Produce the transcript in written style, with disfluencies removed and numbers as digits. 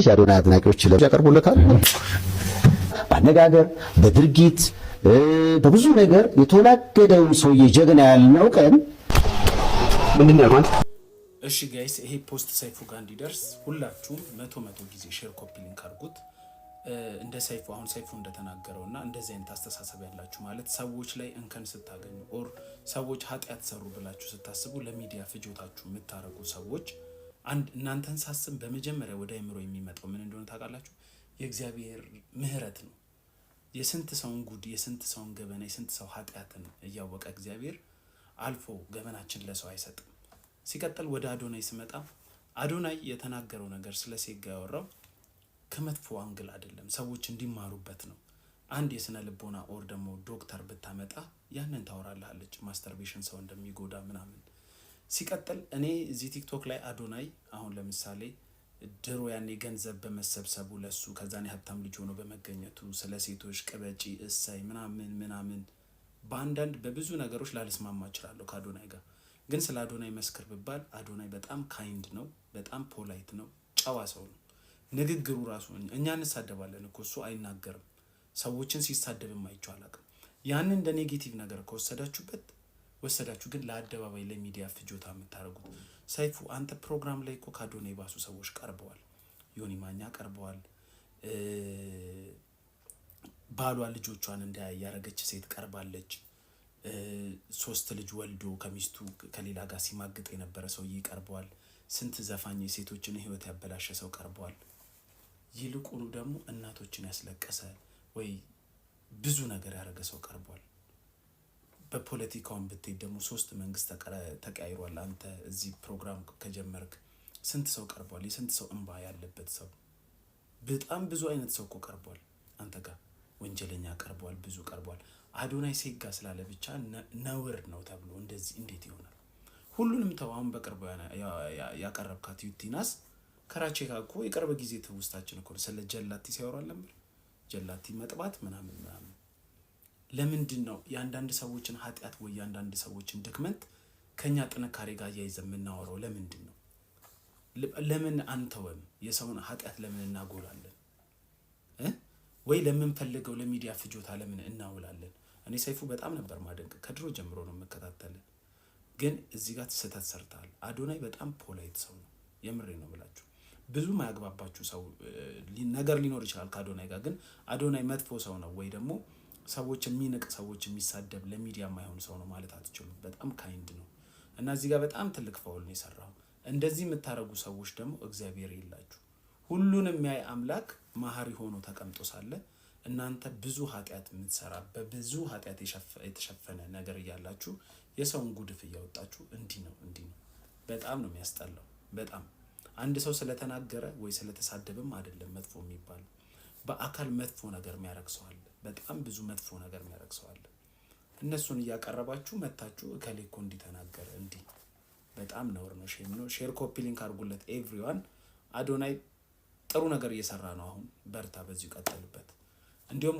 የአዶናይ አድናቂዎች ለምን ያቀርቡለታል? በአነጋገር በድርጊት በብዙ ነገር የተወላገደውን ሰውዬ ጀግና ያልነው ቀን ምንድነው ያልኳት? እሺ ጋይስ ይሄ ፖስት ሰይፉ ጋር እንዲደርስ ሁላችሁም መቶ ጊዜ ሼር ኮፒ ሊንክ አድርጉት። እንደ ሰይፉ አሁን ሰይፉ እንደተናገረውና እንደዚህ አይነት አስተሳሰብ ያላችሁ ማለት ሰዎች ላይ እንከን ስታገኙ ኦር ሰዎች ኃጢአት ሰሩ ብላችሁ ስታስቡ ለሚዲያ ፍጆታችሁ የምታረጉ ሰዎች አንድ እናንተን ሳስብ በመጀመሪያ ወደ አይምሮ የሚመጣው ምን እንደሆነ ታውቃላችሁ? የእግዚአብሔር ምህረት ነው። የስንት ሰውን ጉድ የስንት ሰውን ገበና የስንት ሰው ኃጢአትን እያወቀ እግዚአብሔር አልፎ ገበናችን ለሰው አይሰጥም። ሲቀጥል ወደ አዶናይ ስመጣ አዶናይ የተናገረው ነገር ስለ ሴጋ ያወራው ከመጥፎ አንግል አይደለም፣ ሰዎች እንዲማሩበት ነው። አንድ የስነ ልቦና ኦር ደግሞ ዶክተር ብታመጣ ያንን ታወራለች ማስተርቤሽን ሰው እንደሚጎዳ ምናምን። ሲቀጥል እኔ እዚህ ቲክቶክ ላይ አዶናይ አሁን ለምሳሌ ድሮ ያኔ ገንዘብ በመሰብሰቡ ለሱ ከዛኔ ሀብታም ልጅ ሆኖ በመገኘቱ ስለ ሴቶች ቅበጪ እሳይ ምናምን በአንዳንድ በብዙ ነገሮች ላልስማማ እችላለሁ ከአዶናይ ጋር። ግን ስለ አዶናይ መስክር ብባል አዶናይ በጣም ካይንድ ነው፣ በጣም ፖላይት ነው፣ ጨዋ ሰው ነው። ንግግሩ ራሱ እኛ እንሳደባለን እኮ እሱ አይናገርም። ሰዎችን ሲሳደብም አይቼው አላውቅም። ያንን እንደ ኔጌቲቭ ነገር ከወሰዳችሁበት ወሰዳችሁ፣ ግን ለአደባባይ ለሚዲያ ፍጆታ የምታደርጉት ሰይፉ አንተ ፕሮግራም ላይ እኮ ከአዶናይ ባሱ ሰዎች ቀርበዋል። ዮኒ ማኛ ቀርበዋል። ባሏ ልጆቿን እንዳያረገች ሴት ቀርባለች። 3 ልጅ ወልዶ ከሚስቱ ከሌላ ጋር ሲማግጥ የነበረ ሰውዬ ቀርበዋል። ስንት ዘፋኝ የሴቶችን ህይወት ያበላሸ ሰው ቀርበዋል። ይልቁኑ ደግሞ እናቶችን ያስለቀሰ ወይ ብዙ ነገር ያደረገ ሰው ቀርቧል። በፖለቲካውን ብትሄድ ደግሞ 3 መንግስት ተቀያይሯል። አንተ እዚህ ፕሮግራም ከጀመርክ ስንት ሰው ቀርቧል። የስንት ሰው እንባ ያለበት ሰው በጣም ብዙ አይነት ሰው እኮ ቀርቧል። አንተ ጋር ወንጀለኛ ቀርቧል፣ ብዙ ቀርቧል። አዶናይ ሴጋ ስላለ ብቻ ነውር ነው ተብሎ እንደዚህ እንዴት ይሆናል? ሁሉንም ተው። አሁን በቅርቡ ያቀረብካት ዩቲናስ ከራቼ ጋር እኮ የቅርብ ጊዜ ትውስታችን እኮ ስለ ጀላቲ ሲያወራል ነበር። ጀላቲ መጥባት ምናምን ለምንድን ነው የአንዳንድ ሰዎችን ኃጢአት ወይ የአንዳንድ ሰዎችን ድክመት ከኛ ጥንካሬ ጋር እያይዘን የምናወራው? ለምንድን ነው? ለምን አንተወም? የሰውን ኃጢአት ለምን እናጎላለን? ወይ ለምንፈልገው ለሚዲያ ፍጆታ ለምን እናውላለን? እኔ ሰይፉ በጣም ነበር ማደንቅ፣ ከድሮ ጀምሮ ነው የምከታተልህ። ግን እዚህ ጋር ስህተት ሰርተሃል። አዶናይ በጣም ፖላይት ሰው ነው፣ የምሬ ነው ብላችሁ ብዙ ማያግባባችሁ ሰው ነገር ሊኖር ይችላል ከአዶናይ ጋር። ግን አዶናይ መጥፎ ሰው ነው ወይ ደግሞ ሰዎች የሚንቅ ሰዎች የሚሳደብ ለሚዲያ የማይሆን ሰው ነው ማለት አትችሉም። በጣም ካይንድ ነው እና እዚህ ጋር በጣም ትልቅ ፋውል ነው የሰራው። እንደዚህ የምታረጉ ሰዎች ደግሞ እግዚአብሔር የላችሁ። ሁሉንም የሚያይ አምላክ መሐሪ ሆኖ ተቀምጦ ሳለ እናንተ ብዙ ኃጢአት የምትሰራ በብዙ ኃጢአት የተሸፈነ ነገር እያላችሁ የሰውን ጉድፍ እያወጣችሁ እንዲህ ነው። በጣም ነው የሚያስጠላው። በጣም አንድ ሰው ስለተናገረ ወይ ስለተሳደበም አይደለም መጥፎ የሚባለው። በአካል መጥፎ ነገር የሚያረክሰዋል። በጣም ብዙ መጥፎ ነገር የሚያረክሰዋል። እነሱን እያቀረባችሁ መታችሁ እከሌ እኮ እንዲተናገረ እንዲህ በጣም ነውር ነው። ሼም ነው። ሼር ኮፒ ሊንክ አድርጉለት ኤቭሪዋን። አዶናይ ጥሩ ነገር እየሰራ ነው አሁን። በርታ፣ በዚሁ ቀጥልበት። እንዲሁም